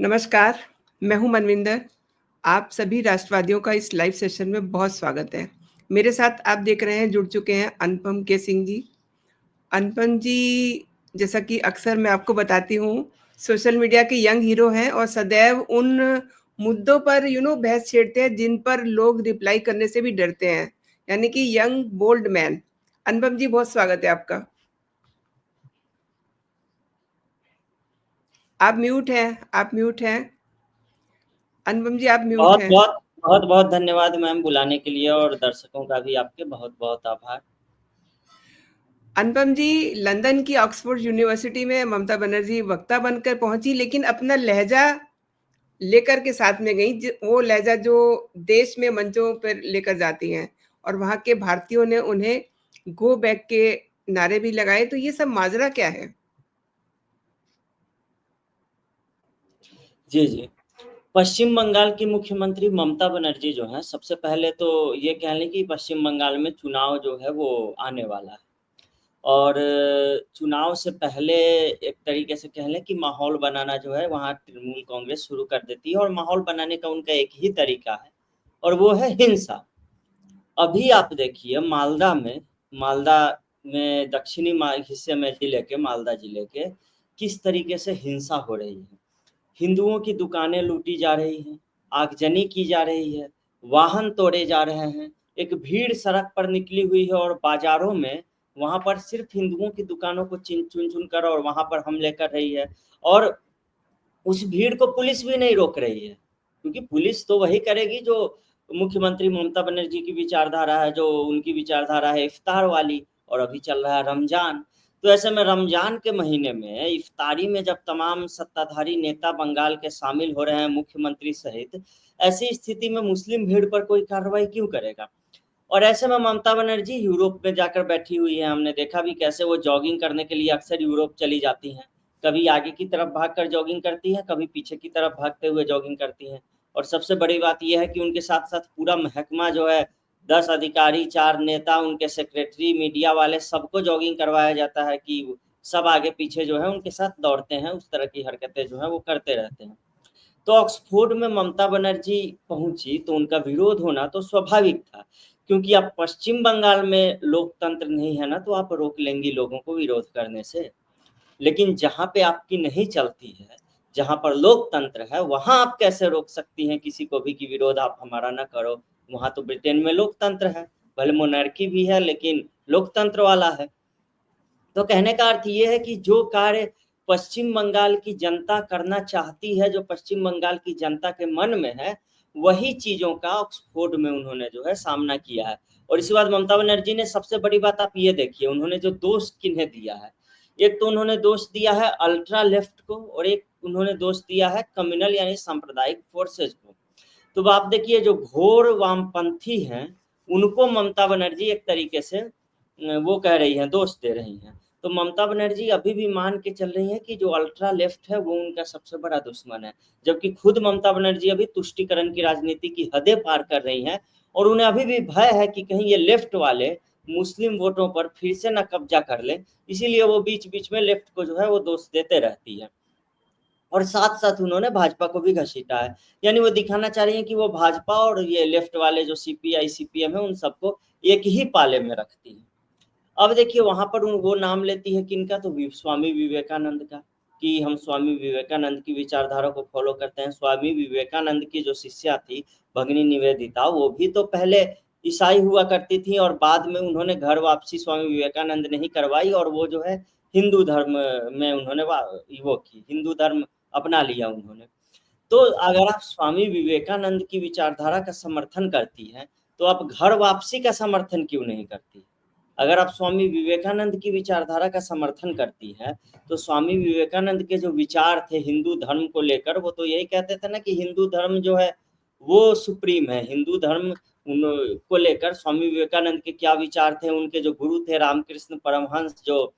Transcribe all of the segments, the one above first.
नमस्कार, मैं हूँ मनविंदर। आप सभी राष्ट्रवादियों का इस लाइव सेशन में बहुत स्वागत है। मेरे साथ आप देख रहे हैं जुड़ चुके हैं अनुपम के सिंह जी। अनुपम जी, जैसा कि अक्सर मैं आपको बताती हूँ, सोशल मीडिया के यंग हीरो हैं और सदैव उन मुद्दों पर बहस छेड़ते हैं जिन पर लोग रिप्लाई करने से भी डरते हैं, यानी कि यंग बोल्ड मैन। अनुपम जी, बहुत स्वागत है आपका। आप म्यूट हैं, आप म्यूट हैं। अनुपम जी, आप म्यूट हैं। बहुत धन्यवाद मैम बुलाने के लिए और दर्शकों का भी आपके बहुत आभार। अनुपम जी, लंदन की ऑक्सफोर्ड यूनिवर्सिटी में ममता बनर्जी वक्ता बनकर पहुंची, लेकिन अपना लहजा लेकर के साथ में गई, वो लहजा जो देश में मंचों पर लेकर जाती हैं, और वहां के भारतीयों ने उन्हें गो बैक के नारे भी लगाए। तो ये सब माजरा क्या है? जी। पश्चिम बंगाल की मुख्यमंत्री ममता बनर्जी जो है, सबसे पहले तो ये कह लें कि पश्चिम बंगाल में चुनाव जो है वो आने वाला है और चुनाव से पहले एक तरीके से कह लें कि माहौल बनाना जो है वहाँ तृणमूल कांग्रेस शुरू कर देती है और माहौल बनाने का उनका एक ही तरीका है और वो है हिंसा। अभी आप देखिए मालदा में दक्षिणी हिस्से में जिले के मालदा जिले के किस तरीके से हिंसा हो रही है। हिंदुओं की दुकानें लूटी जा रही हैं, आगजनी की जा रही है, वाहन तोड़े जा रहे हैं, एक भीड़ सड़क पर निकली हुई है और बाजारों में वहाँ पर सिर्फ हिंदुओं की दुकानों को चुन कर और वहाँ पर हमले कर रही है और उस भीड़ को पुलिस भी नहीं रोक रही है, क्योंकि पुलिस तो वही करेगी जो मुख्यमंत्री ममता बनर्जी की विचारधारा है, जो उनकी विचारधारा है इफ्तार वाली। और अभी चल रहा है रमजान, तो ऐसे में रमजान के महीने में इफ्तारी में जब तमाम सत्ताधारी नेता बंगाल के शामिल हो रहे हैं मुख्यमंत्री सहित, ऐसी स्थिति में मुस्लिम भीड़ पर कोई कार्रवाई क्यों करेगा। और ऐसे में ममता बनर्जी यूरोप में जाकर बैठी हुई है। हमने देखा भी कैसे वो जॉगिंग करने के लिए अक्सर यूरोप चली जाती हैं। कभी आगे की तरफ भागकर जॉगिंग करती हैं, कभी पीछे की तरफ भागते हुए जॉगिंग करती हैं। और सबसे बड़ी बात यह है कि उनके साथ साथ पूरा महकमा जो है, 10 अधिकारी, 4 नेता, उनके सेक्रेटरी, मीडिया वाले, सबको जॉगिंग करवाया जाता है कि सब आगे पीछे जो है उनके साथ दौड़ते हैं। उस तरह की हरकतें जो है वो करते रहते हैं। तो ऑक्सफोर्ड में ममता बनर्जी पहुंची तो उनका विरोध होना तो स्वाभाविक था, क्योंकि आप पश्चिम बंगाल में लोकतंत्र नहीं है ना, तो आप रोक लेंगी लोगों को विरोध करने से। लेकिन जहाँ पे आपकी नहीं चलती है, जहाँ पर लोकतंत्र है, वहाँ आप कैसे रोक सकती हैं किसी को भी कि विरोध आप हमारा ना करो। वहाँ तो ब्रिटेन में लोकतंत्र है, भले मोनार्की भी है लेकिन लोकतंत्र वाला है। तो कहने का अर्थ ये है कि जो कार्य पश्चिम बंगाल की जनता करना चाहती है, जो पश्चिम बंगाल की जनता के मन में है, वही चीज़ों का ऑक्सफोर्ड में उन्होंने जो है सामना किया है। और इसी बात ममता बनर्जी ने सबसे बड़ी बात आप ये देखिए, उन्होंने जो दोष किन्हें दिया है। एक तो उन्होंने दोष दिया है अल्ट्रा लेफ्ट को और एक उन्होंने दोष दिया है कम्युनल यानी सांप्रदायिक फोर्सेज को। तो आप देखिए जो घोर वामपंथी हैं, उनको ममता बनर्जी एक तरीके से वो कह रही हैं, दोष दे रही हैं। तो ममता बनर्जी अभी भी मान के चल रही हैं कि जो अल्ट्रा लेफ्ट है वो उनका सबसे बड़ा दुश्मन है, जबकि खुद ममता बनर्जी अभी तुष्टीकरण की राजनीति की हदें पार कर रही हैं और उन्हें अभी भी भय है कि कहीं ये लेफ्ट वाले मुस्लिम वोटों पर फिर से न कब्जा कर ले, इसीलिए वो बीच बीच में लेफ्ट को जो है वो दोष देते रहती है। और साथ साथ उन्होंने भाजपा को भी घसीटा है, यानी वो दिखाना चाह रही है कि वो भाजपा और ये लेफ्ट वाले जो सीपीआई सीपीएम है उन सबको एक ही पाले में रखती है। अब देखिए वहाँ पर वो नाम लेती है किनका, तो स्वामी विवेकानंद का, कि हम स्वामी विवेकानंद की विचारधारा को फॉलो करते हैं। स्वामी विवेकानंद की जो शिष्या थी भगिनी निवेदिता, वो भी तो पहले ईसाई हुआ करती थी और बाद में उन्होंने घर वापसी स्वामी विवेकानंद ने ही करवाई और वो जो है हिंदू धर्म में उन्होंने वो की, हिंदू धर्म अपना लिया उन्होंने। तो अगर आप स्वामी विवेकानंद की विचारधारा का समर्थन करती हैं, तो आप घर वापसी का समर्थन क्यों नहीं करती। अगर आप स्वामी विवेकानंद की विचारधारा का समर्थन करती हैं, तो स्वामी विवेकानंद के जो विचार थे हिंदू धर्म को लेकर, वो तो यही कहते थे ना कि हिंदू धर्म जो है वो सुप्रीम है। हिंदू धर्म को लेकर स्वामी विवेकानंद के क्या विचार थे, उनके जो गुरु थे रामकृष्ण परमहंस, जो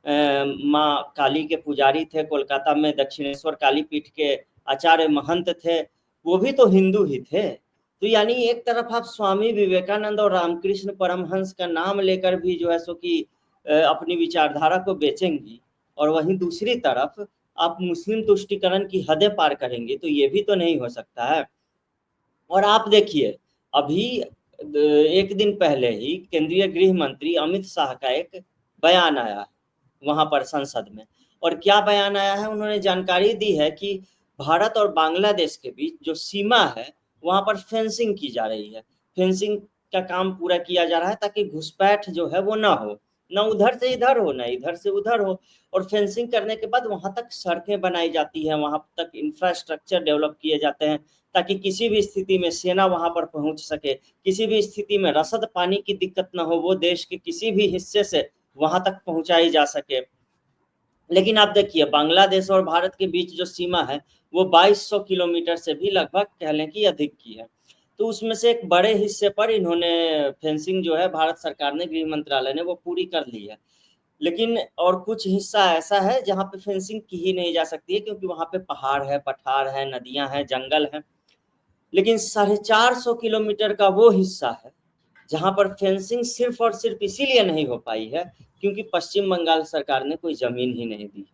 माँ काली के पुजारी थे, कोलकाता में दक्षिणेश्वर काली पीठ के आचार्य महंत थे, वो भी तो हिंदू ही थे। तो यानी एक तरफ आप स्वामी विवेकानंद और रामकृष्ण परमहंस का नाम लेकर भी जो है सो कि अपनी विचारधारा को बेचेंगी, और वहीं दूसरी तरफ आप मुस्लिम तुष्टीकरण की हदें पार करेंगे, तो ये भी तो नहीं हो सकता है। और आप देखिए, अभी एक दिन पहले ही केंद्रीय गृह मंत्री अमित शाह का एक बयान आया है वहां पर संसद में। और क्या बयान आया है, उन्होंने जानकारी दी है कि भारत और बांग्लादेश के बीच जो सीमा है वहां पर फेंसिंग की जा रही है। फेंसिंग का काम पूरा किया जा रहा है ताकि घुसपैठ जो है वो ना हो, ना उधर से इधर हो, ना इधर से उधर हो। और फेंसिंग करने के बाद वहां तक सड़कें बनाई जाती हैं, वहां तक इंफ्रास्ट्रक्चर डेवलप किए जाते हैं, ताकि किसी भी स्थिति में सेना वहां पर पहुंच सके, किसी भी स्थिति में रसद पानी की दिक्कत न हो, वो देश के किसी भी हिस्से से वहां तक पहुंचाई जा सके। लेकिन आप देखिए, बांग्लादेश और भारत के बीच जो सीमा है वो 2200 किलोमीटर से भी लगभग कह लें कि अधिक की है। तो उसमें से एक बड़े हिस्से पर इन्होंने फेंसिंग जो है भारत सरकार ने, गृह मंत्रालय ने वो पूरी कर ली है। लेकिन और कुछ हिस्सा ऐसा है जहाँ पे फेंसिंग की ही नहीं जा सकती है, क्योंकि वहां पे पहाड़ है, पठार है, नदियां हैं, जंगल है। लेकिन 450 किलोमीटर का वो हिस्सा है जहां पर फेंसिंग सिर्फ और सिर्फ इसीलिए नहीं हो पाई है क्योंकि पश्चिम बंगाल सरकार ने कोई जमीन ही नहीं दी।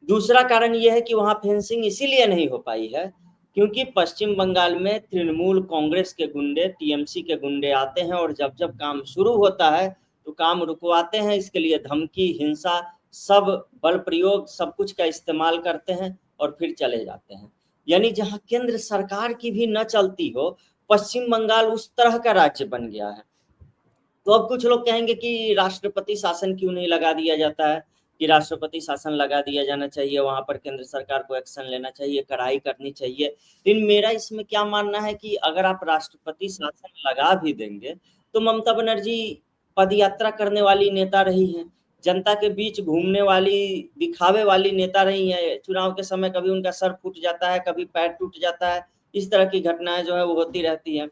दूसरा कारण यह है कि वहां फेंसिंग इसीलिए नहीं हो पाई है क्योंकि पश्चिम बंगाल में तृणमूल कांग्रेस के गुंडे, टीएमसी के गुंडे आते हैं और जब जब काम शुरू होता है तो काम रुकवाते हैं। इसके लिए धमकी, हिंसा, सब बल प्रयोग, सब कुछ का इस्तेमाल करते हैं और फिर चले जाते हैं। यानी जहां केंद्र सरकार की भी न चलती हो, पश्चिम बंगाल उस तरह का राज्य बन गया है। तो अब कुछ लोग कहेंगे कि राष्ट्रपति शासन क्यों नहीं लगा दिया जाता है, कि राष्ट्रपति शासन लगा दिया जाना चाहिए, वहां पर केंद्र सरकार को एक्शन लेना चाहिए, कड़ाई करनी चाहिए। लेकिन मेरा इसमें क्या मानना है कि अगर आप राष्ट्रपति शासन लगा भी देंगे तो ममता बनर्जी पद यात्रा करने वाली नेता रही हैं, जनता के बीच घूमने वाली, दिखावे वाली नेता रही है। चुनाव के समय कभी उनका सर फूट जाता है, कभी पैर टूट जाता है, इस तरह की घटनाएं जो है वो होती रहती हैं।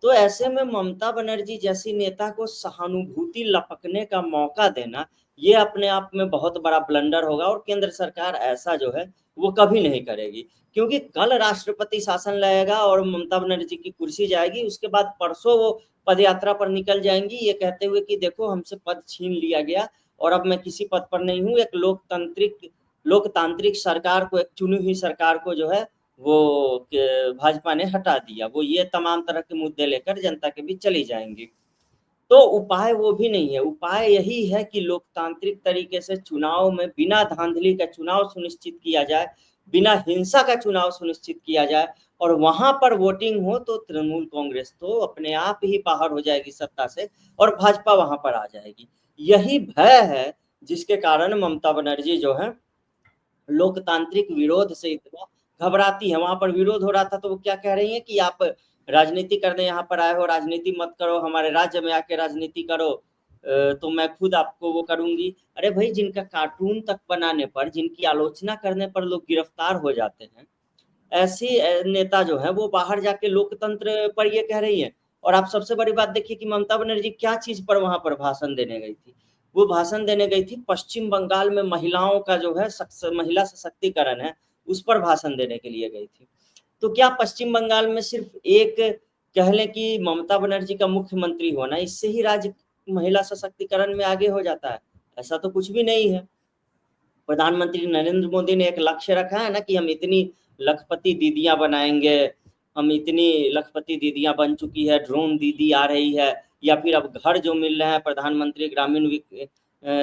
तो ऐसे में ममता बनर्जी जैसी नेता को सहानुभूति लपकने का मौका देना, ये अपने आप में बहुत बड़ा ब्लंडर होगा और केंद्र सरकार ऐसा जो है वो कभी नहीं करेगी। क्योंकि कल राष्ट्रपति शासन लगेगा और ममता बनर्जी की कुर्सी जाएगी, उसके बाद परसों वो पदयात्रा पर निकल जाएंगी ये कहते हुए कि देखो हमसे पद छीन लिया गया और अब मैं किसी पद पर नहीं हूँ। एक लोकतांत्रिक सरकार को, एक चुनी हुई सरकार को जो है वो भाजपा ने हटा दिया। वो ये तमाम तरह के मुद्दे लेकर जनता के बीच चली जाएंगी। तो उपाय वो भी नहीं है, उपाय यही है कि लोकतांत्रिक तरीके से चुनाव में बिना धांधली का चुनाव सुनिश्चित किया जाए, बिना हिंसा का चुनाव सुनिश्चित किया जाए और वहां पर वोटिंग हो तो तृणमूल कांग्रेस तो अपने आप ही बाहर हो जाएगी सत्ता से और भाजपा वहां पर आ जाएगी। यही भय है जिसके कारण ममता बनर्जी जो है लोकतांत्रिक विरोध से इतना घबराती है। वहां पर विरोध हो रहा था तो वो क्या कह रही है कि आप राजनीति करने यहाँ पर आए हो, राजनीति मत करो, हमारे राज्य में आके राजनीति करो, तो मैं खुद आपको वो करूंगी। अरे भाई, जिनका कार्टून तक बनाने पर, जिनकी आलोचना करने पर लोग गिरफ्तार हो जाते हैं, ऐसी नेता जो है वो बाहर जाके लोकतंत्र पर ये कह रही है। और आप सबसे बड़ी बात देखिए कि ममता बनर्जी क्या चीज पर वहां पर भाषण देने गई थी। वो भाषण देने गई थी पश्चिम बंगाल में महिलाओं का जो है महिला सशक्तिकरण है, उस पर भाषण देने के लिए गई थी। तो क्या पश्चिम बंगाल में सिर्फ एक, कह लें कि ममता बनर्जी का मुख्यमंत्री होना, इससे ही राज्य महिला सशक्तिकरण में आगे हो जाता है? ऐसा तो कुछ भी नहीं है। प्रधानमंत्री नरेंद्र मोदी ने एक लक्ष्य रखा है ना कि हम इतनी लखपति दीदियां बनाएंगे, हम इतनी लखपति दीदियां बन चुकी है, ड्रोन दीदी आ रही है, या फिर अब घर जो मिल रहे हैं प्रधानमंत्री ग्रामीण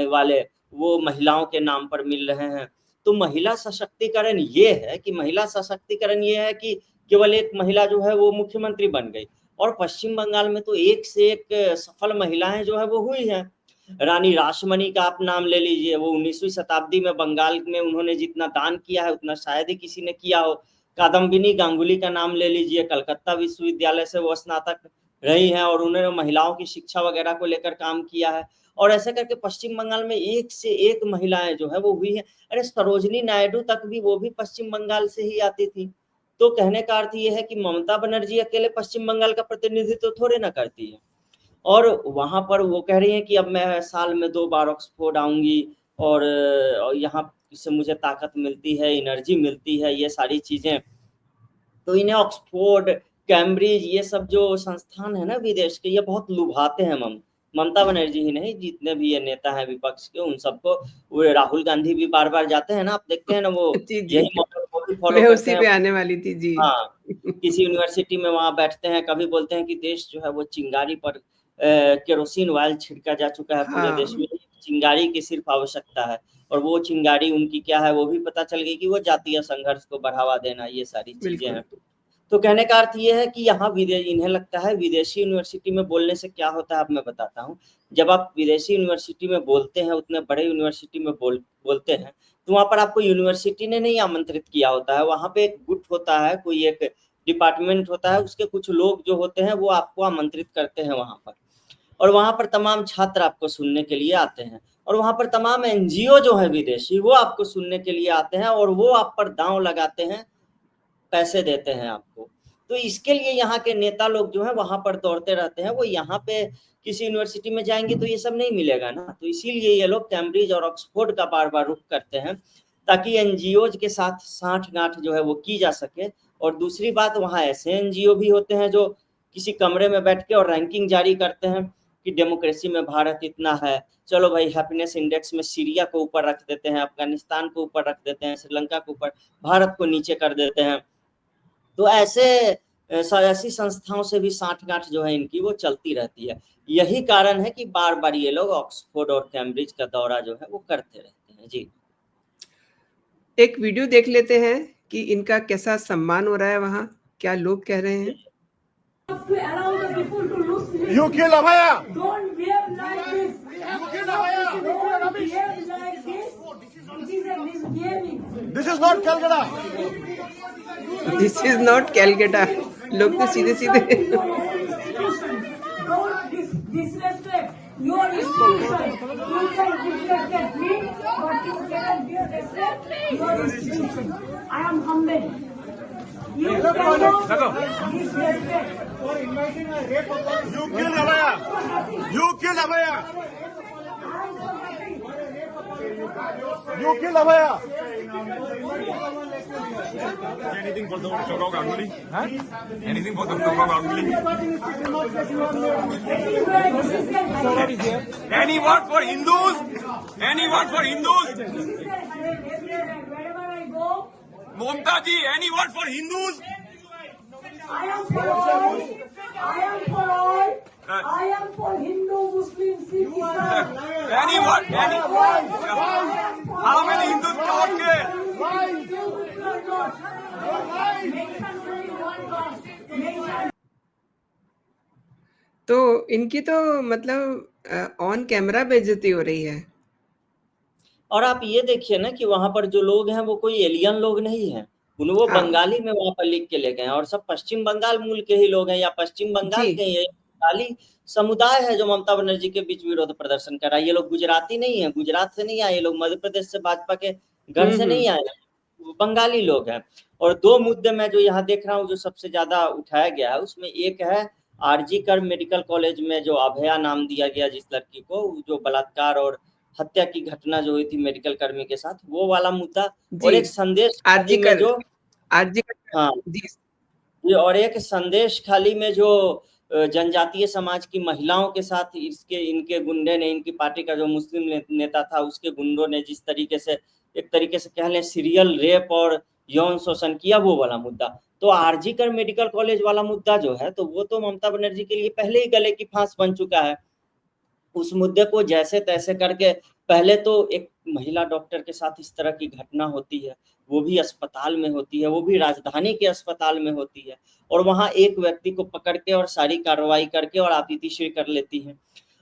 वाले, वो महिलाओं के नाम पर मिल रहे हैं। तो महिला सशक्तिकरण ये है कि, महिला सशक्तिकरण ये है कि केवल एक महिला जो है वो मुख्यमंत्री बन गई। और पश्चिम बंगाल में तो एक से एक सफल महिलाएं जो है वो हुई हैं। रानी रासमणी का आप नाम ले लीजिए, वो 19वीं शताब्दी में बंगाल में उन्होंने जितना दान किया है उतना शायद ही किसी ने किया हो। कादम्बिनी गांगुली का नाम ले लीजिए, कलकत्ता विश्वविद्यालय से वो स्नातक रही हैं और उन्होंने महिलाओं की शिक्षा वगैरह को लेकर काम किया है। और ऐसे करके पश्चिम बंगाल में एक से एक महिलाएं जो है वो हुई है। अरे सरोजनी नायडू तक भी, वो भी पश्चिम बंगाल से ही आती थी। तो कहने का अर्थ ये है कि ममता बनर्जी अकेले पश्चिम बंगाल का प्रतिनिधित्व तो थोड़े ना करती है। और वहां पर वो कह रही है कि अब मैं साल में 2 बार ऑक्सफोर्ड आऊंगी और यहाँ से मुझे ताकत मिलती है, एनर्जी मिलती है, ये सारी चीजें। तो इन्हें ऑक्सफोर्ड, कैम्ब्रिज, ये सब जो संस्थान है ना विदेश के, ये बहुत लुभाते हैं ममता बनर्जी ही नहीं, जितने भी ये नेता हैं विपक्ष के, उन सबको, वो राहुल गांधी भी बार-बार जाते हैं ना, आप देखते हैं ना, वो जी, यही जी। मॉडल वो भी फॉलो मैं करते उसी हैं। पे आने वाली थी, जी। हाँ, किसी यूनिवर्सिटी में वहाँ बैठते हैं, कभी बोलते हैं कि देश जो है वो चिंगारी पर केरोसिन ऑयल छिड़का जा चुका है पूरे देश हाँ, में, चिंगारी की सिर्फ आवश्यकता है। और वो चिंगारी उनकी क्या है, वो भी पता चल गई कि वो जातीय संघर्ष को बढ़ावा देना, ये सारी चीज़ें बिल्कुल। हैं। तो कहने का अर्थ ये है कि यहाँ इन्हें लगता है विदेशी यूनिवर्सिटी में बोलने से क्या होता है, अब मैं बताता हूँ। जब आप विदेशी यूनिवर्सिटी में बोलते हैं, उतने बड़े यूनिवर्सिटी में बोलते हैं, तो वहाँ पर आपको यूनिवर्सिटी ने नहीं आमंत्रित किया होता है, वहाँ पे एक गुट होता है, कोई एक डिपार्टमेंट होता है, उसके कुछ लोग जो होते हैं वो आपको आमंत्रित करते हैं वहाँ पर। और वहाँ पर तमाम छात्र आपको सुनने के लिए आते हैं, और वहाँ पर तमाम एनजीओ जो है विदेशी, वो आपको सुनने के लिए आते हैं, और वो आप पर दांव लगाते हैं, पैसे देते हैं आपको। तो इसके लिए यहाँ के नेता लोग जो हैं वहाँ पर दौड़ते रहते हैं, वो यहाँ पे किसी यूनिवर्सिटी में जाएँगे तो ये सब नहीं मिलेगा ना, तो इसीलिए ये लोग कैम्ब्रिज और ऑक्सफोर्ड का बार-बार रुख करते हैं, ताकि एनजीओज़ के साथ साठ-गाँठ जो है वो की जा सके। और दूसरी बात, वहाँ ऐसे एनजीओ भी होते हैं जो किसी कमरे में बैठ के और रैंकिंग जारी करते हैं कि डेमोक्रेसी में भारत इतना है, चलो भाई हैप्पीनेस इंडेक्स में सीरिया को ऊपर रख देते हैं, अफ़गानिस्तान को ऊपर रख देते हैं, श्रीलंका को ऊपर, भारत को नीचे कर देते हैं। तो ऐसे ऐसी संस्थाओं से भी साठ-गाँठ जो है इनकी वो चलती रहती है। यही कारण है कि बार-बार ये लोग ऑक्सफोर्ड और कैम्ब्रिज का दौरा जो है वो करते रहते हैं। जी। एक वीडियो देख लेते हैं कि इनका कैसा सम्मान हो रहा है वहाँ, क्या लोग कह रहे हैं? To allow the people to lose You kill Abhaya! Don't behave like this. You kill Abhaya! Don't behave like this. It is a misbehaving. This is not Calcutta! This is not Calcutta. लोग तो सीधे-सीधे Don't disrespect your institution. You can disrespect me, but you cannot disrespect your institution. I am humble. You cannot disrespect. You kill Abhaya! You kill Abhaya! You kill Abhaya! Anything for Dr. Ganguly? Huh? Anything for Dr. Ganguly? Any word for Hindus? Any word for Hindus? Wherever I go, Mamta ji, any word for Hindus? I am for all. I am for all. I am for Hindu, Muslim, Sikh, Islam. Any word? Any? How many Hindus talk here? तो इनकी तो मतलब on camera बेइज्जती हो रही है। और आप ये देखिए ना कि वहाँ पर जो लोग हैं वो कोई एलियन लोग नहीं हैं। वो हाँ। बंगाली में वहाँ पर लिख के ले गए हैं, और सब पश्चिम बंगाल मूल के ही लोग हैं, या पश्चिम बंगाल जी। के ही है। बंगाली समुदाय है जो ममता बनर्जी के बीच विरोध प्रदर्शन कर रहा है। ये लोग गुजराती नहीं है, गुजरात से नहीं आए, ये लोग मध्य प्रदेश से भाजपा के घर से नहीं आए हैं, वो बंगाली लोग हैं। और 2 मुद्दे मैं जो यहाँ देख रहा हूँ जो सबसे ज़्यादा उठाया गया है, उसमें एक है आरजी कर मेडिकल कॉलेज में जो अभया नाम दिया गया जिस लड़की को, जो बलात्कार और हत्या की घटना जो हुई थी मेडिकल कर्मी के साथ, वो वाला मुद्दा। और जी। एक संदेश आरजी खाली में कर जो आरजी कर हाँ, जी। ये और एक संदेश खाली में जो जनजातीय समाज की महिलाओं के साथ इनके गुंडे ने, इनकी पार्टी का जो मुस्लिम नेता था उसके गुंडों ने जिस तरीके से, एक तरीके से कह लें सीरियल रेप और यौन शोषण किया, वो वाला मुद्दा। तो आरजी कर मेडिकल कॉलेज वाला मुद्दा जो है, तो वो तो ममता बनर्जी के लिए पहले ही गले की फांस बन चुका है। उस मुद्दे को जैसे तैसे करके, पहले तो एक महिला डॉक्टर के साथ इस तरह की घटना होती है, वो भी अस्पताल में होती है, वो भी राजधानी के अस्पताल में होती है, और वहाँ एक व्यक्ति को पकड़ के और सारी कार्रवाई करके और आतिशीर कर लेती है।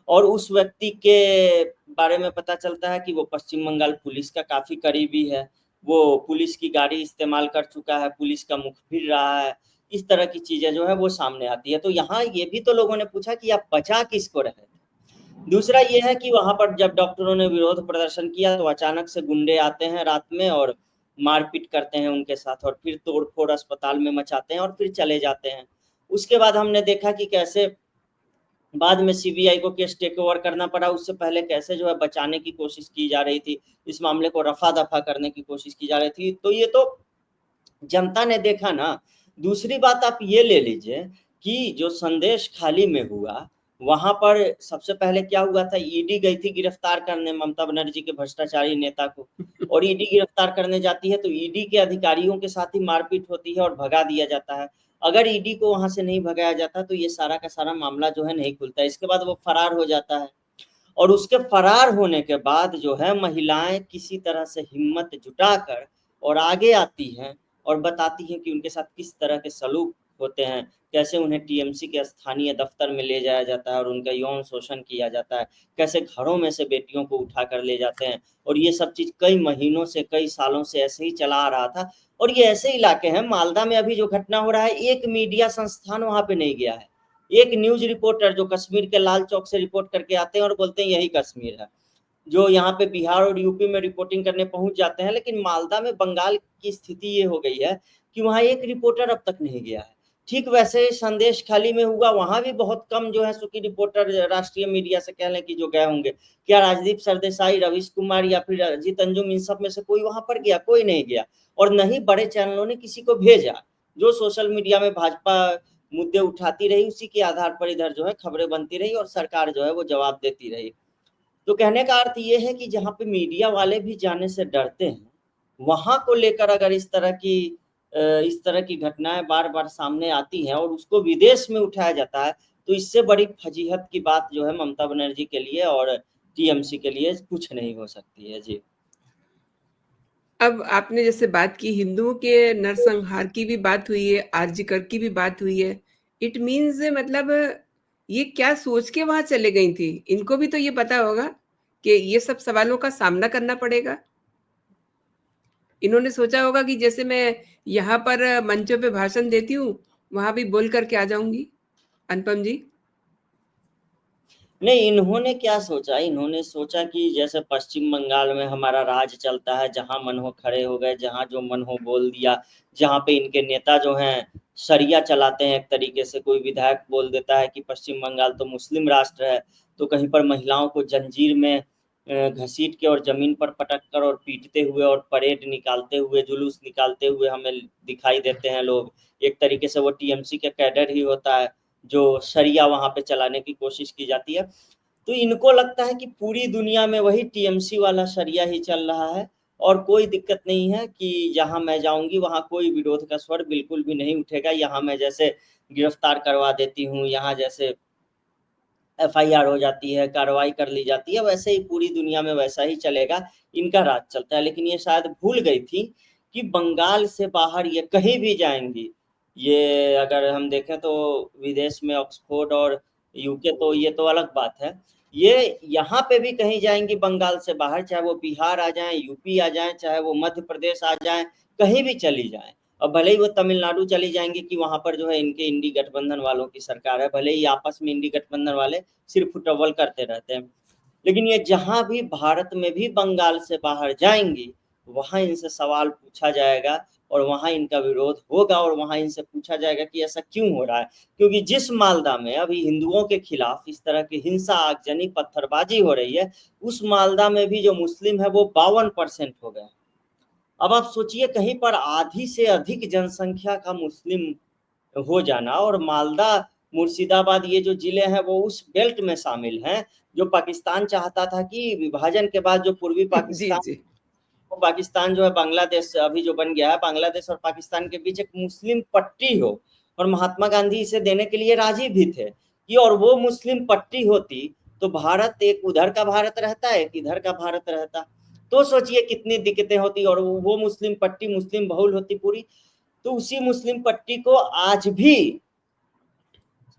और उस व्यक्ति के बारे में पता चलता है कि वो पश्चिम बंगाल पुलिस का काफ़ी करीबी है, वो पुलिस की गाड़ी इस्तेमाल कर चुका है, पुलिस का मुख फिर रहा है, इस तरह की चीज़ें जो है वो सामने आती है। तो यहाँ ये भी तो लोगों ने पूछा कि आप बचा किसको रहे थे? दूसरा ये है कि वहाँ पर जब डॉक्टरों ने विरोध प्रदर्शन किया तो अचानक से गुंडे आते हैं रात में और मारपीट करते हैं उनके साथ, और फिर तोड़-फोड़ अस्पताल में मचाते हैं और फिर चले जाते हैं। उसके बाद हमने देखा कि कैसे बाद में सीबीआई को केस टेक ओवर करना पड़ा, उससे पहले कैसे जो है बचाने की कोशिश की जा रही थी, इस मामले को रफ़ा-दफ़ा करने की कोशिश की जा रही थी। तो ये तो जनता ने देखा ना। दूसरी बात आप ये ले लीजिए कि जो संदेश खाली में हुआ, वहां पर सबसे पहले क्या हुआ था, ईडी गई थी गिरफ्तार करने ममता बनर्जी के भ्रष्टाचारी नेता को, और ईडी गिरफ्तार करने जाती है तो ईडी के अधिकारियों के साथ ही मारपीट होती है और भगा दिया जाता है। अगर ईडी को वहां से नहीं भगाया जाता तो ये सारा का सारा मामला जो है नहीं खुलता। इसके बाद वो फरार हो जाता है, और उसके फरार होने के बाद जो है महिलाएं किसी तरह से हिम्मत जुटाकर और आगे आती हैं और बताती हैं कि उनके साथ किस तरह के सलूक होते हैं, कैसे उन्हें टीएमसी के स्थानीय दफ्तर में ले जाया जाता है और उनका यौन शोषण किया जाता है, कैसे घरों में से बेटियों को उठाकर ले जाते हैं। और ये सब चीज कई महीनों से, कई सालों से ऐसे ही चला आ रहा था। और ये ऐसे इलाके हैं, मालदा में अभी जो घटना हो रहा है, एक मीडिया संस्थान वहां पे नहीं गया है। एक न्यूज रिपोर्टर जो कश्मीर के लाल चौक से रिपोर्ट करके आते हैं और बोलते हैं यही कश्मीर है, जो यहाँ पे बिहार और यूपी में रिपोर्टिंग करने पहुंच जाते हैं। लेकिन मालदा में बंगाल की स्थिति ये हो गई है कि वहां एक रिपोर्टर अब तक नहीं गया है। ठीक वैसे संदेश खाली में हुआ, वहां भी बहुत कम जो है सुखी रिपोर्टर राष्ट्रीय मीडिया से कह लें कि जो गए होंगे। क्या राजदीप सरदेसाई, रवीश कुमार या फिर अजीत अंजुम, इन सब में से कोई वहां पर गया? कोई नहीं गया। और नहीं बड़े चैनलों ने किसी को भेजा। जो सोशल मीडिया में भाजपा मुद्दे उठाती रही, उसी के आधार पर इधर जो है खबरें बनती रही और सरकार जो है वो जवाब देती रही। तो कहने का अर्थ ये है कि जहाँ पे मीडिया वाले भी जाने से डरते हैं, वहां को लेकर अगर इस तरह की घटनाएं बार बार सामने आती हैं और उसको विदेश में उठाया जाता है, तो इससे बड़ी फजीहत की बात जो है ममता बनर्जी के लिए और टीएमसी के लिए कुछ नहीं हो सकती है। जी, अब आपने जैसे बात की, हिंदुओं के नरसंहार की भी बात हुई है, आरजीकर की भी बात हुई है। इट मीन्स मतलब ये क्या सोच के वहां चले गई थी? इनको भी तो ये पता होगा कि ये सब सवालों का सामना करना पड़ेगा। इन्होंने सोचा होगा कि जैसे मैं यहाँ पर मंचों पे भाषण देती हूँ, वहां भी बोल करके आ जाऊंगी। अनुपम जी। नहीं, इन्होंने क्या सोचा, इन्होंने सोचा कि जैसे पश्चिम बंगाल में हमारा राज चलता है, जहां मन हो खड़े हो गए, जहां जो मन हो बोल दिया, जहां पे इनके नेता जो हैं शरिया चलाते हैं एक तरीके से। कोई विधायक बोल देता है कि पश्चिम बंगाल तो मुस्लिम राष्ट्र है, तो कहीं पर महिलाओं को जंजीर में घसीट के और जमीन पर पटक कर और पीटते हुए और परेड निकालते हुए, जुलूस निकालते हुए हमें दिखाई देते हैं लोग। एक तरीके से वो टीएमसी का कैडर ही होता है जो शरिया वहां पे चलाने की कोशिश की जाती है। तो इनको लगता है कि पूरी दुनिया में वही टीएमसी वाला शरिया ही चल रहा है और कोई दिक्कत नहीं है, कि जहां मैं जाऊंगी वहां कोई विरोध का स्वर बिल्कुल भी नहीं उठेगा। यहाँ मैं जैसे गिरफ्तार करवा देती हूँ, यहाँ जैसे एफआईआर हो जाती है, कार्रवाई कर ली जाती है, वैसे ही पूरी दुनिया में वैसा ही चलेगा, इनका राज चलता है। लेकिन ये शायद भूल गई थी कि बंगाल से बाहर ये कहीं भी जाएंगी, ये अगर हम देखें तो विदेश में ऑक्सफोर्ड और यूके, तो ये तो अलग बात है। ये यहाँ पे भी कहीं जाएंगी बंगाल से बाहर, चाहे वो बिहार आ जाएं, यूपी आ जाएं, चाहे वो मध्य प्रदेश आ जाएं, कहीं भी चली जाएं। और भले ही वो तमिलनाडु चली जाएंगी कि वहां पर जो है इनके इंडी गठबंधन वालों की सरकार है, भले ही आपस में इंडी गठबंधन वाले सिर्फ फुटबॉल करते रहते हैं, लेकिन ये जहां भी भारत में भी बंगाल से बाहर जाएंगी, वहां इनसे सवाल पूछा जाएगा और वहां इनका विरोध होगा और वहां इनसे पूछा जाएगा कि ऐसा क्यों हो रहा है। क्योंकि जिस मालदा में अभी हिंदुओं के खिलाफ इस तरह की हिंसा, आगजनी, पत्थरबाजी हो रही है, उस मालदा में भी जो मुस्लिम है वो 52% हो गए। अब आप सोचिए, कहीं पर आधी से अधिक जनसंख्या का मुस्लिम हो जाना, और मालदा, मुर्शिदाबाद, ये जो जिले हैं वो उस बेल्ट में शामिल हैं जो पाकिस्तान चाहता था कि विभाजन के बाद जो पूर्वी जी, पाकिस्तान, जी। वो पाकिस्तान जो है बांग्लादेश अभी जो बन गया है, बांग्लादेश और पाकिस्तान के बीच एक मुस्लिम पट्टी हो। और महात्मा गांधी इसे देने के लिए राजी भी थे कि और वो मुस्लिम पट्टी होती तो भारत एक उधर का भारत रहता, एक इधर का भारत रहता। तो सोचिए कितनी दिक्कतें होती, और वो मुस्लिम पट्टी मुस्लिम बहुल होती पूरी। तो उसी मुस्लिम पट्टी को आज भी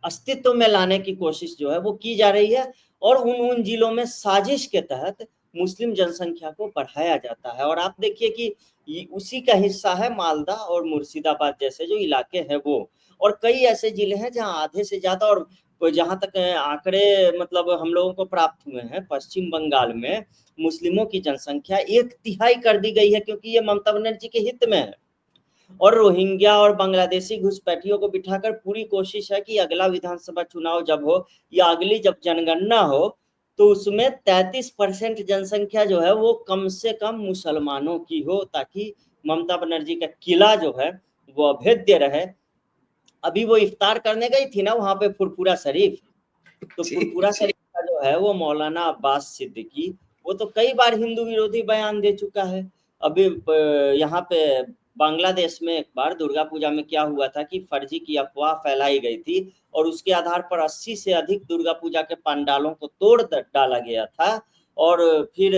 अस्तित्व में लाने की कोशिश जो है वो की जा रही है, और उन जिलों में साजिश के तहत मुस्लिम जनसंख्या को बढ़ाया जाता है। और आप देखिए कि उसी का हिस्सा है मालदा और मुर्शिदाबाद जैसे जो इलाके हैं वो, और कई ऐसे जिले हैं जहां आधे से ज्यादा, और जहां तक आंकड़े मतलब हम लोगों को प्राप्त हुए हैं, पश्चिम बंगाल में मुस्लिमों की जनसंख्या 1/3 कर दी गई है, क्योंकि ये ममता बनर्जी के हित में है। और रोहिंग्या और बांग्लादेशी घुसपैठियों को बिठाकर पूरी कोशिश है कि अगला विधानसभा चुनाव जब हो या अगली जब जनगणना हो, तो उसमें 33% जनसंख्या जो है वो कम से कम मुसलमानों की हो, ताकि ममता बनर्जी का किला जो है वो अभेद्य रहे। अभी वो इफ्तार करने गई थी ना वहां पे फुरफुरा शरीफ, तो जी, फुरफुरा जी। शरीफ का जो है वो मौलाना अब्बास सिद्दीकी, वो तो कई बार हिंदू विरोधी बयान दे चुका है। अभी यहाँ पे बांग्लादेश में एक बार दुर्गा पूजा में क्या हुआ था कि फर्जी की अफवाह फैलाई गई थी और उसके आधार पर 80 से अधिक दुर्गा पूजा के पंडालों को तोड़ डाला गया था और फिर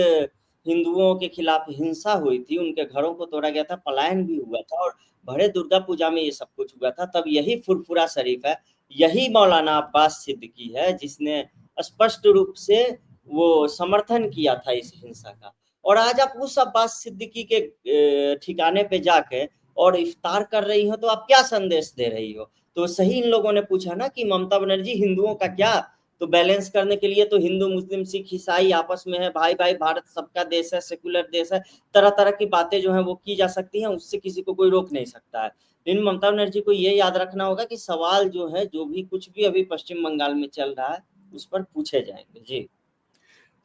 हिंदुओं के खिलाफ हिंसा हुई थी, उनके घरों को तोड़ा गया था, पलायन भी हुआ था और भरे दुर्गा पूजा में ये सब कुछ हुआ था। तब यही फुरफुरा शरीफ है, यही मौलाना अब्बास सिद्दीकी है जिसने स्पष्ट रूप से वो समर्थन किया था इस हिंसा का। और आज आप उस अब्बास सिद्दीकी के ठिकाने पे जाके और इफ्तार कर रही हो तो आप क्या संदेश दे रही हो? तो सही इन लोगों ने पूछा ना कि ममता बनर्जी हिंदुओं का क्या? तो बैलेंस करने के लिए तो हिंदू, मुस्लिम, सिख, ईसाई आपस में है, भाई-भाई, भारत सबका देश है, सेक्युलर देश है, तरह-तरह की बातें जो हैं वो की जा सकती हैं, उससे किसी को कोई रोक नहीं सकता है। लेकिन ममता बनर्जी को ये याद रखना होगा कि सवाल जो है, जो भी कुछ भी अभी पश्चिम बंगाल में चल रहा है, उस पर पूछे जाएँगे। जी।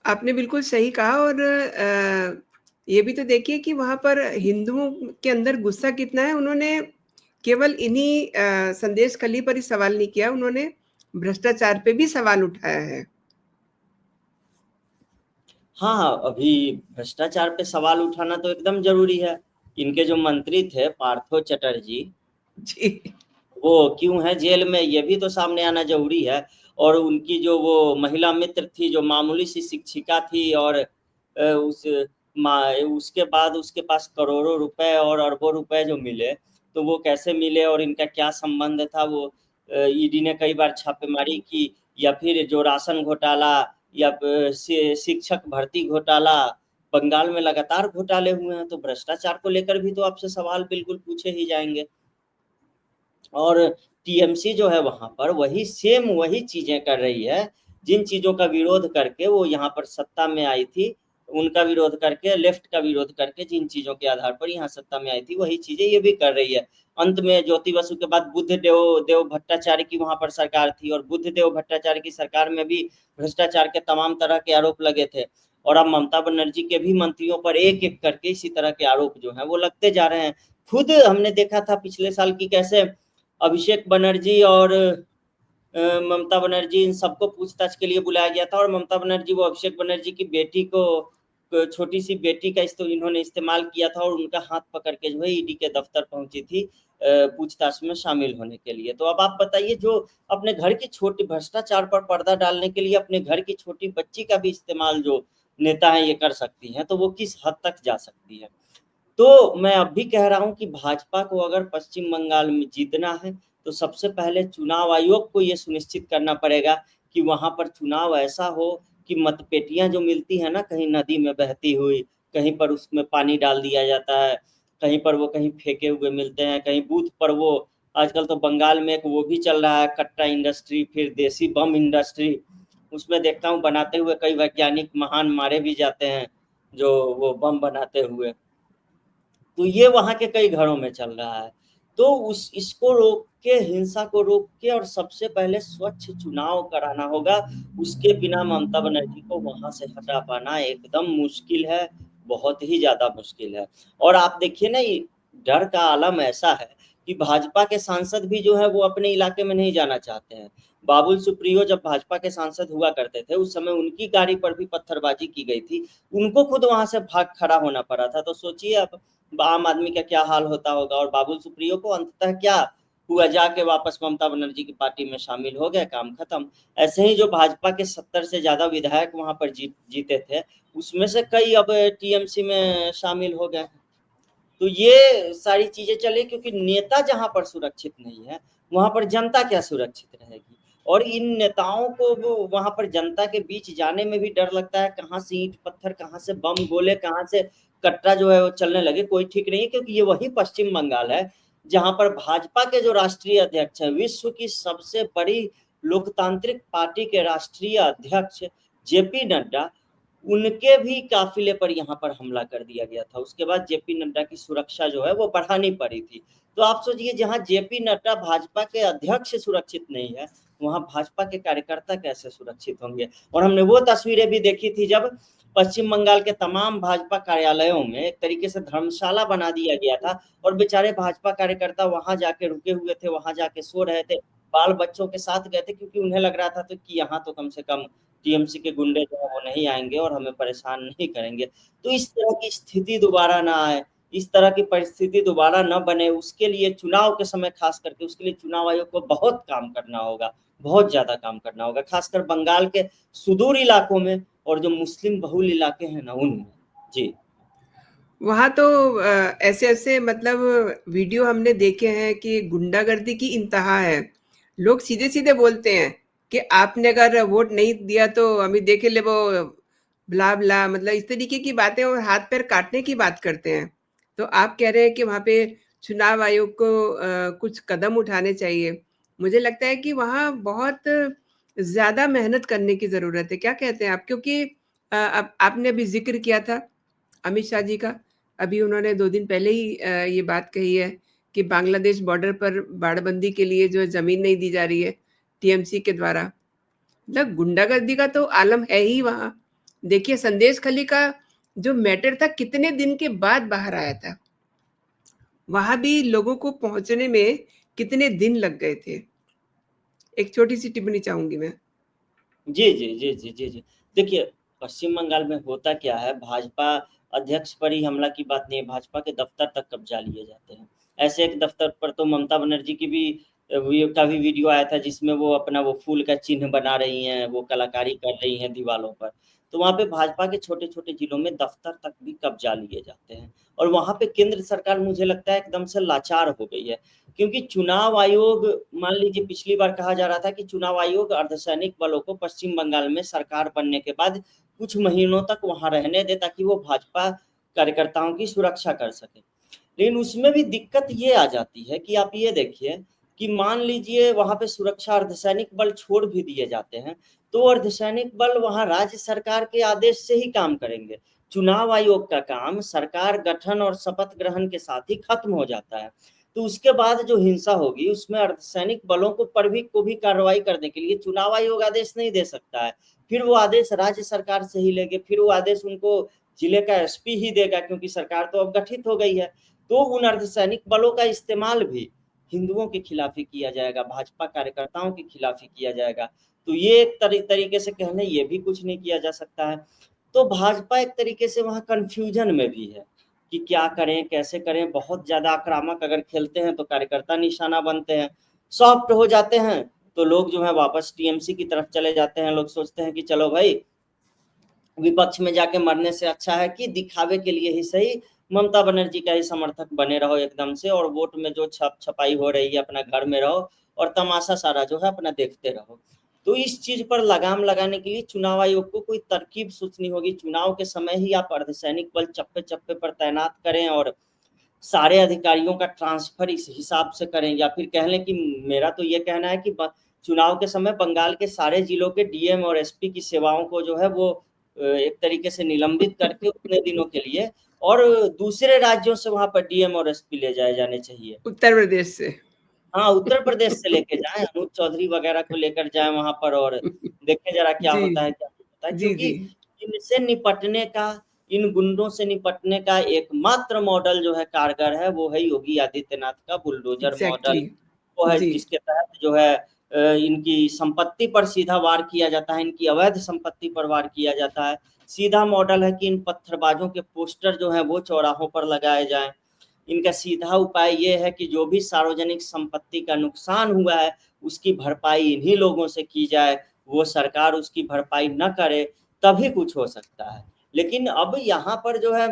आपने बिल्कुल सही कहा और ये भी तो देखिए कि वहाँ पर हिंदुओं के अंदर गुस्सा कितना है, उन्होंने केवल इन्हीं संदेश खली पर ही सवाल नहीं किया, उन्होंने भ्रष्टाचार पे भी सवाल उठाया है। हाँ, हाँ, अभी भ्रष्टाचार पे सवाल उठाना तो एकदम ज़रूरी है। इनके जो मंत्री थे पार्थो चटर्जी, जी, वो क्यों हैं जेल में ये भी तो सामने आना ज़रूरी है। और उनकी जो वो महिला मित्र थी, जो मामूली सी शिक्षिका थी और उस उसके बाद उसके पास करोड़ों रुपए और अरबों रुपए जो मिले, तो वो कैसे मिले और इनका क्या संबंध था वो ईडी ने कई बार छापेमारी की या फिर जो राशन घोटाला या शिक्षक भर्ती घोटाला, बंगाल में लगातार घोटाले हुए हैं, तो भ्रष्टाचार को लेकर भी तो आपसे सवाल बिल्कुल पूछे ही जाएँगे। और टीएमसी जो है वहाँ पर वही चीज़ें कर रही है, जिन चीज़ों का विरोध करके वो यहाँ पर सत्ता में आई थी, उनका विरोध करके, लेफ्ट का विरोध करके जिन चीज़ों के आधार पर यहाँ सत्ता में आई थी, वही चीज़ें ये भी कर रही है। अंत में ज्योति बसु के बाद बुद्धदेव देव भट्टाचार्य की वहाँ पर सरकार थी और बुद्धदेव भट्टाचार्य की सरकार में भी भ्रष्टाचार के तमाम तरह के आरोप लगे थे। और अब ममता बनर्जी के भी मंत्रियों पर एक-एक करके इसी तरह के आरोप जो हैं वो लगते जा रहे हैं। खुद हमने देखा था पिछले साल की कैसे अभिषेक बनर्जी और ममता बनर्जी इन सबको पूछताछ के लिए बुलाया गया था और ममता बनर्जी वो अभिषेक बनर्जी की बेटी को छोटी-सी बेटी का इन्होंने इस्तेमाल किया था और उनका हाथ पकड़ के जो है ईडी के दफ्तर पहुँची थी पूछताछ में शामिल होने के लिए। तो अब आप बताइए जो अपने घर की छोटी भ्रष्टाचार पर पर्दा डालने के लिए अपने घर की छोटी बच्ची का भी इस्तेमाल जो नेता हैं ये कर सकती हैं, तो वो किस हद तक जा सकती है? तो मैं अब भी कह रहा हूँ कि भाजपा को अगर पश्चिम बंगाल में जीतना है, तो सबसे पहले चुनाव आयोग को ये सुनिश्चित करना पड़ेगा कि वहाँ पर चुनाव ऐसा हो कि मतपेटियाँ जो मिलती हैं ना कहीं नदी में बहती हुई, कहीं पर उसमें पानी डाल दिया जाता है, कहीं पर वो कहीं फेंके हुए मिलते हैं, कहीं बूथ पर वो आजकल तो बंगाल में एक वो भी चल रहा है कट्टा इंडस्ट्री, फिर देसी बम इंडस्ट्री, उसमें देखता हूँ बनाते हुए कई वैज्ञानिक महान मारे भी जाते हैं, जो वो बम बनाते हुए। तो ये वहाँ के कई घरों में चल रहा है। तो उस इसको रोक के, हिंसा को रोक के और सबसे पहले स्वच्छ चुनाव कराना होगा। उसके बिना ममता बनर्जी को वहाँ से हटा पाना एकदम मुश्किल है, बहुत ही ज़्यादा मुश्किल है। और आप देखिए ना ये डर का आलम ऐसा है कि भाजपा के सांसद भी जो है वो अपने इलाके में नहीं जाना चाहते हैं। बाबुल सुप्रियो जब भाजपा के सांसद हुआ करते थे, उस समय उनकी गाड़ी पर भी पत्थरबाजी की गई थी। उनको खुद वहाँ से भाग खड़ा होना पड़ा था। तो सोचिए अब आम आदमी का क्या हाल होता होगा और बाबुल सुप्रियो को अंततः क्या हुआ, जाके वापस ममता बनर्जी की पार्टी में शामिल हो गए, काम खत्म। ऐसे ही जो भाजपा के 70 से ज़्यादा विधायक वहाँ पर जीते थे, उसमें से कई अब टीएमसी में शामिल हो गए। तो ये सारी चीज़ें चली क्योंकि नेता जहाँ पर सुरक्षित नहीं है, वहाँ पर जनता क्या सुरक्षित रहेगी? और इन नेताओं को वो वहाँ पर जनता के बीच जाने में भी डर लगता है, कहाँ से ईंट-पत्थर, कहाँ से बम गोले, कहाँ से कट्टा जो है वो चलने लगे, कोई ठीक नहीं है क्योंकि ये वही पश्चिम बंगाल है, जहाँ पर भाजपा के जो राष्ट्रीय अध्यक्ष हैं, विश्व की सबसे बड़ी लोकतांत्रिक पार्टी के राष्ट्रीय अध्यक्ष जेपी नड्डा, उनके भी काफ़िले पर यहाँ पर हमला कर दिया गया था। उसके बाद जेपी नड्डा की सुरक्षा जो है वो बढ़ानी पड़ी थी। तो आप सोचिए जहाँ जेपी नड्डा भाजपा के अध्यक्ष सुरक्षित नहीं है, वहाँ भाजपा के कार्यकर्ता कैसे सुरक्षित होंगे? और हमने वो तस्वीरें भी देखी थी जब पश्चिम बंगाल के तमाम भाजपा कार्यालयों में एक तरीके से धर्मशाला बना दिया गया था और बेचारे भाजपा कार्यकर्ता वहाँ जाके रुके हुए थे, वहाँ जाके सो रहे थे। बाल बच्चों के साथ गए थे, क्योंकि उन्हें लग रहा था तो कि यहाँ तो कम से कम टीएमसी के गुंडे जो है वो नहीं आएंगे और हमें परेशान नहीं करेंगे। तो इस तरह की स्थिति दोबारा ना आए, इस तरह की परिस्थिति दोबारा न बने, उसके लिए चुनाव के समय खास करके उसके लिए चुनाव आयोग को बहुत काम करना होगा, बहुत ज़्यादा काम करना होगा, खासकर बंगाल के सुदूर इलाकों में और जो मुस्लिम बहुल इलाके हैं ना उनमें। जी। वहाँ तो ऐसे-ऐसे मतलब वीडियो हमने देखे हैं कि गुंडागर्दी की इंतहा है। लोग सीधे-सीधे बोलते हैं कि आपने अगर वोट नहीं दिया तो अभी देखे ले वो ब्ला-ब्ला, मतलब इस तरीके की बातें और हाथ-पैर काटने की बात करते हैं। तो आप कह रहे हैं कि वहाँ पे चुनाव आयोग को कुछ कदम उठाने चाहिए। मुझे लगता है कि वहाँ बहुत ज़्यादा मेहनत करने की ज़रूरत है। क्या कहते हैं आप? क्योंकि अब आपने अभी ज़िक्र किया था अमित शाह जी का। अभी उन्होंने 2 दिन पहले ही ये बात कही है कि बांग्लादेश बॉर्डर पर बाड़बंदी के लिए जो ज़मीन नहीं दी जा रही है टीएमसी के द्वारा। मतलब गुंडागर्दी का तो आलम है ही वहाँ। देखिए संदेश खली का जो मैटर था कितने दिन के बाद बाहर आया था। वहाँ भी लोगों को पहुँचने में कितने दिन लग गए थे। एक छोटी-सी टिप्पणी चाहूँगी मैं। जी, जी, जी, जी, जी, जी। देखिए, पश्चिम बंगाल में होता क्या है, भाजपा अध्यक्ष पर ही हमला की बात नहीं है, भाजपा के दफ्तर तक कब्जा लिए जाते हैं। ऐसे एक दफ्तर पर तो ममता बनर्जी की भी का भी वीडियो आया था जिसमें वो अपना वो फूल का चिन्ह बना रही हैं, वो कलाकारी कर रही हैं दीवालों पर। तो वहाँ पे भाजपा के छोटे-छोटे जिलों में दफ्तर तक भी कब्जा लिए जाते हैं और वहाँ पे केंद्र सरकार मुझे लगता है एकदम से लाचार हो गई है। क्योंकि चुनाव आयोग, मान लीजिए पिछली बार कहा जा रहा था कि चुनाव आयोग अर्धसैनिक बलों को पश्चिम बंगाल में सरकार बनने के बाद कुछ महीनों तक वहाँ रहने दे ताकि वो भाजपा कार्यकर्ताओं की सुरक्षा कर सके। लेकिन उसमें भी दिक्कत ये आ जाती है कि आप ये देखिए कि मान लीजिए वहाँ पे सुरक्षा अर्धसैनिक बल छोड़ भी दिए जाते हैं, तो अर्धसैनिक बल वहाँ राज्य सरकार के आदेश से ही काम करेंगे। चुनाव आयोग का काम सरकार गठन और शपथ ग्रहण के साथ ही खत्म हो जाता है। तो उसके बाद जो हिंसा होगी उसमें अर्धसैनिक बलों को भी कार्रवाई करने के लिए चुनाव आयोग आदेश नहीं दे सकता है। फिर वो आदेश राज्य सरकार से ही लेंगे, फिर वो आदेश उनको जिले का एसपी ही देगा क्योंकि सरकार तो अब गठित हो गई है। तो उन अर्धसैनिक बलों का इस्तेमाल भी हिंदुओं के खिलाफ ही किया जाएगा, भाजपा कार्यकर्ताओं के खिलाफ ही किया जाएगा। तो ये एक तरीके से कहने ये भी कुछ नहीं किया जा सकता है। तो भाजपा एक तरीके से वहाँ कन्फ्यूजन में भी है कि क्या करें, कैसे करें। बहुत ज़्यादा आक्रामक अगर खेलते हैं तो कार्यकर्ता निशाना बनते हैं, सॉफ्ट हो जाते हैं तो लोग जो है वापस टीएमसी की तरफ चले जाते हैं। लोग सोचते हैं कि चलो भाई विपक्ष में जाके मरने से अच्छा है कि दिखावे के लिए ही सही ममता बनर्जी का ही समर्थक बने रहो एकदम से, और वोट में जो छपाई हो रही है अपना घर में रहो और तमाशा सारा जो है अपना देखते रहो। तो इस चीज पर लगाम लगाने के लिए चुनाव आयोग को कोई तरकीब सोचनी होगी। चुनाव के समय ही आप अर्धसैनिक बल चप्पे चप्पे पर तैनात करें और सारे अधिकारियों का ट्रांसफर इस हिसाब से करें, या फिर कह लें कि मेरा तो ये कहना है कि चुनाव के समय बंगाल के सारे जिलों के डीएम और एसपी की सेवाओं को जो है वो एक तरीके से निलंबित करके उतने दिनों के लिए और दूसरे राज्यों से वहाँ पर डीएम और एसपी ले जाए जाने चाहिए। उत्तर प्रदेश से। हाँ, उत्तर प्रदेश से लेके जाएँ, अनूप चौधरी वगैरह को लेकर जाएँ वहाँ पर और देखें ज़रा क्या जी। होता है, क्या नहीं होता है। जी, क्योंकि जी। इनसे निपटने का, इन गुंडों से निपटने का एकमात्र मॉडल जो है कारगर है, वो है योगी आदित्यनाथ का बुलडोज़र मॉडल। एग्ज़ैक्टली। वो है जी। जिसके तहत जो है इनकी संपत्ति पर सीधा वार किया जाता है, इनकी अवैध संपत्ति पर वार किया जाता है। सीधा मॉडल है कि इन पत्थरबाजों के पोस्टर जो हैं वो चौराहों पर लगाए जाएँ। इनका सीधा उपाय ये है कि जो भी सार्वजनिक संपत्ति का नुकसान हुआ है, उसकी भरपाई इन्हीं लोगों से की जाए। वो सरकार उसकी भरपाई न करे, तभी कुछ हो सकता है। लेकिन अब यहाँ पर जो है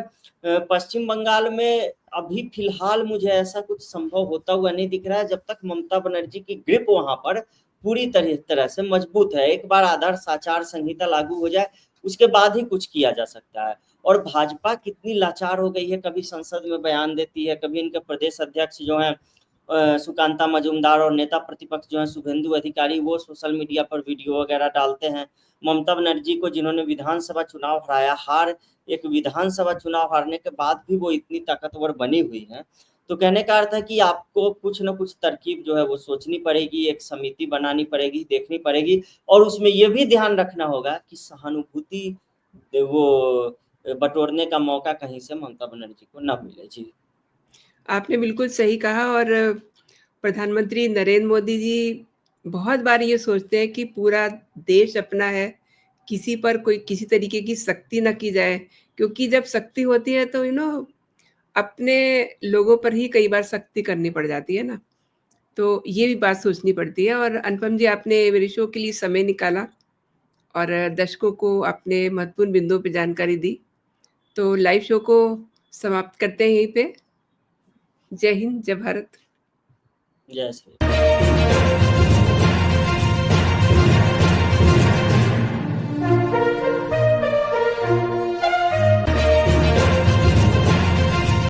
पश्चिम बंगाल में अभी फ़िलहाल मुझे ऐसा कुछ संभव होता हुआ नहीं दिख रहा है, जब तक ममता बनर्जी की ग्रिप वहाँ पर पूरी तरह से मजबूत है। एक बार आदर्श आचार संहिता लागू हो जाए, उसके बाद ही कुछ किया जा सकता है। और भाजपा कितनी लाचार हो गई है, कभी संसद में बयान देती है, कभी इनके प्रदेश अध्यक्ष जो हैं सुकांता मजूमदार और नेता प्रतिपक्ष जो हैं शुभेंदु अधिकारी, वो सोशल मीडिया पर वीडियो वगैरह डालते हैं। ममता बनर्जी को जिन्होंने विधानसभा चुनाव हराया, एक विधानसभा चुनाव हारने के बाद भी वो इतनी ताकतवर बनी हुई हैं। तो कहने का अर्थ है कि आपको कुछ न कुछ तरकीब जो है वो सोचनी पड़ेगी, एक समिति बनानी पड़ेगी, देखनी पड़ेगी और उसमें ये भी ध्यान रखना होगा कि सहानुभूति वो बटोरने का मौका कहीं से ममता बनर्जी को ना मिले। जी। आपने बिल्कुल सही कहा और प्रधानमंत्री नरेंद्र मोदी जी बहुत बार ये सोचते हैं कि पूरा देश अपना है, किसी पर कोई किसी तरीके की सख्ती ना की जाए, क्योंकि जब सख्ती होती है तो अपने लोगों पर ही कई बार सख्ती करनी पड़ जाती है ना। तो ये भी बात सोचनी पड़ती है और अनुपम जी आपने मेरे शो के लिए समय निकाला और दर्शकों को आपने महत्वपूर्ण बिंदुओं पे जानकारी दी। तो लाइव शो को समाप्त करते हैं यहीं पे। जय हिंद, जय भारत। जय श्री